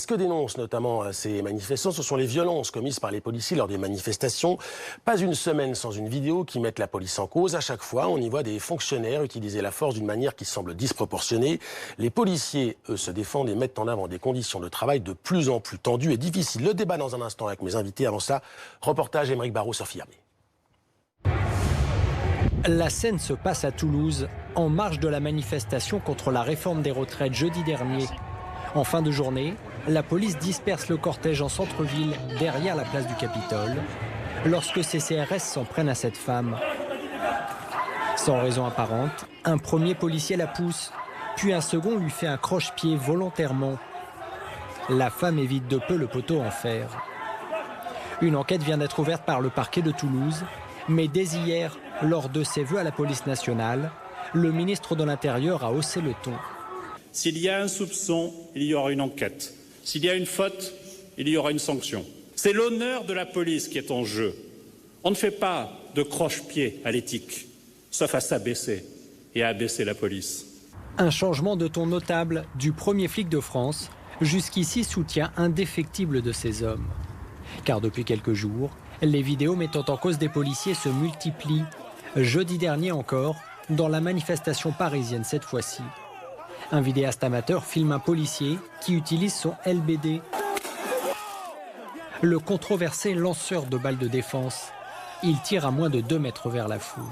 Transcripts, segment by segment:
Ce que dénoncent notamment ces manifestants, ce sont les violences commises par les policiers lors des manifestations. Pas une semaine sans une vidéo qui mette la police en cause. À chaque fois, on y voit des fonctionnaires utiliser la force d'une manière qui semble disproportionnée. Les policiers, eux, se défendent et mettent en avant des conditions de travail de plus en plus tendues et difficiles. Le débat dans un instant avec mes invités. Avant ça, reportage Émeric Barraud, Sophie Hermé. La scène se passe à Toulouse, en marge de la manifestation contre la réforme des retraites jeudi dernier. En fin de journée, la police disperse le cortège en centre-ville, derrière la place du Capitole, lorsque ces CRS s'en prennent à cette femme. Sans raison apparente, un premier policier la pousse, puis un second lui fait un croche-pied volontairement. La femme évite de peu le poteau en fer. Une enquête vient d'être ouverte par le parquet de Toulouse, mais dès hier, lors de ses vœux à la police nationale, le ministre de l'Intérieur a haussé le ton. S'il y a un soupçon, il y aura une enquête. S'il y a une faute, il y aura une sanction. C'est l'honneur de la police qui est en jeu. On ne fait pas de croche-pied à l'éthique, sauf à s'abaisser et à abaisser la police. Un changement de ton notable du premier flic de France, jusqu'ici soutien indéfectible de ces hommes. Car depuis quelques jours, les vidéos mettant en cause des policiers se multiplient. Jeudi dernier encore, dans la manifestation parisienne cette fois-ci. Un vidéaste amateur filme un policier qui utilise son LBD. Le controversé lanceur de balles de défense. Il tire à moins de 2 mètres vers la foule.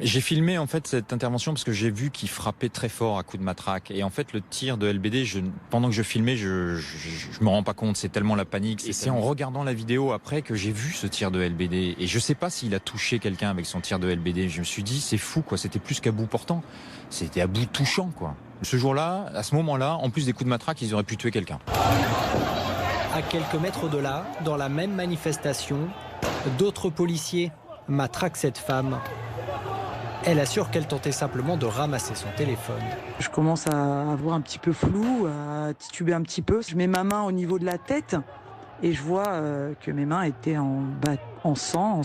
J'ai filmé en fait cette intervention parce que j'ai vu qu'il frappait très fort à coups de matraque. Et en fait le tir de LBD, pendant que je filmais, je me rends pas compte, c'est tellement la panique. Et c'est en regardant la vidéo après que j'ai vu ce tir de LBD. Et je sais pas s'il a touché quelqu'un avec son tir de LBD. Je me suis dit c'est fou quoi, c'était plus qu'à bout portant. C'était à bout touchant quoi. Ce jour-là, à ce moment-là, en plus des coups de matraque, ils auraient pu tuer quelqu'un. À quelques mètres de là, dans la même manifestation, d'autres policiers matraquent cette femme. Elle assure qu'elle tentait simplement de ramasser son téléphone. Je commence à avoir un petit peu flou, à tituber un petit peu. Je mets ma main au niveau de la tête et je vois que mes mains étaient en sang.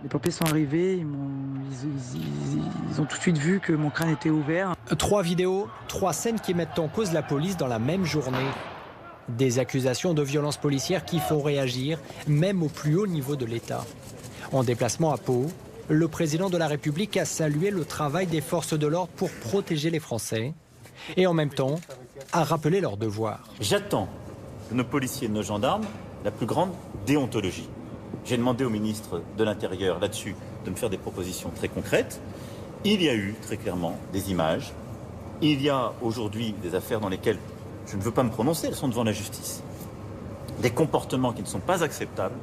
Les pompiers sont arrivés, ils ont tout de suite vu que mon crâne était ouvert. 3 vidéos, 3 scènes qui mettent en cause la police dans la même journée. Des accusations de violences policières qui font réagir, même au plus haut niveau de l'État. En déplacement à Pau, le président de la République a salué le travail des forces de l'ordre pour protéger les Français et en même temps a rappelé leurs devoirs. J'attends de nos policiers et de nos gendarmes la plus grande déontologie. J'ai demandé au ministre de l'Intérieur là-dessus de me faire des propositions très concrètes. Il y a eu très clairement des images. Il y a aujourd'hui des affaires dans lesquelles je ne veux pas me prononcer, elles sont devant la justice. Des comportements qui ne sont pas acceptables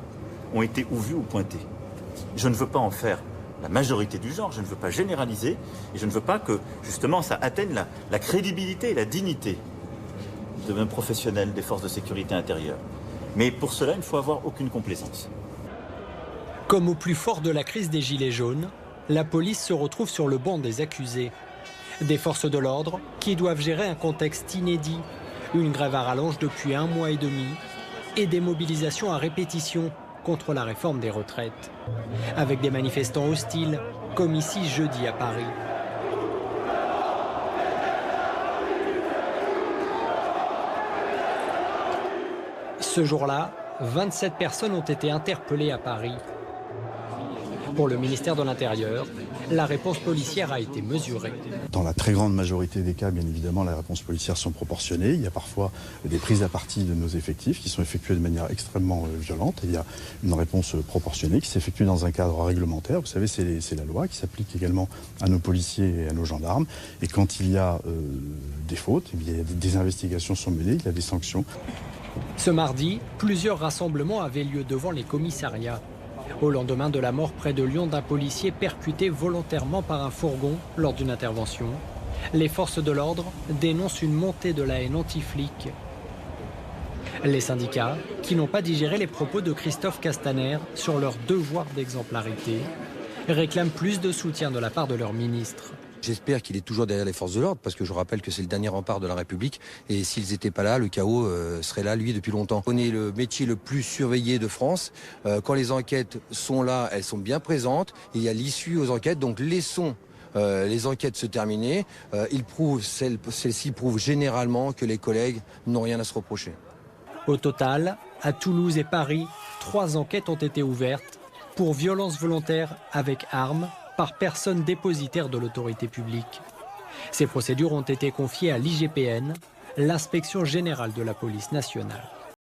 ont été ou vus ou pointés. Je ne veux pas en faire la majorité du genre, je ne veux pas généraliser et je ne veux pas que justement ça atteigne la crédibilité et la dignité de mes professionnels des forces de sécurité intérieure. Mais pour cela, il ne faut avoir aucune complaisance. Comme au plus fort de la crise des Gilets jaunes, la police se retrouve sur le banc des accusés. Des forces de l'ordre qui doivent gérer un contexte inédit, une grève à rallonge depuis 1 mois et demi et des mobilisations à répétition contre la réforme des retraites, avec des manifestants hostiles, comme ici jeudi à Paris. Ce jour-là, 27 personnes ont été interpellées à Paris. Pour le ministère de l'Intérieur, la réponse policière a été mesurée. Dans la très grande majorité des cas, bien évidemment, les réponses policières sont proportionnées. Il y a parfois des prises à partie de nos effectifs qui sont effectuées de manière extrêmement violente. Et il y a une réponse proportionnée qui s'effectue dans un cadre réglementaire. Vous savez, c'est la loi qui s'applique également à nos policiers et à nos gendarmes. Et quand il y a des fautes, eh bien, des investigations sont menées, il y a des sanctions. Ce mardi, plusieurs rassemblements avaient lieu devant les commissariats. Au lendemain de la mort près de Lyon d'un policier percuté volontairement par un fourgon lors d'une intervention, les forces de l'ordre dénoncent une montée de la haine anti-flic. Les syndicats, qui n'ont pas digéré les propos de Christophe Castaner sur leur devoir d'exemplarité, réclament plus de soutien de la part de leur ministre. J'espère qu'il est toujours derrière les forces de l'ordre, parce que je rappelle que c'est le dernier rempart de la République, et s'ils n'étaient pas là, le chaos serait là, lui, depuis longtemps. On est le métier le plus surveillé de France. Quand les enquêtes sont là, elles sont bien présentes. Il y a l'issue aux enquêtes, donc laissons les enquêtes se terminer, celles-ci prouvent généralement que les collègues n'ont rien à se reprocher. Au total, à Toulouse et Paris, 3 enquêtes ont été ouvertes pour violences volontaires avec armes par personne dépositaire de l'autorité publique. Ces procédures ont été confiées à l'IGPN, l'inspection générale de la police nationale.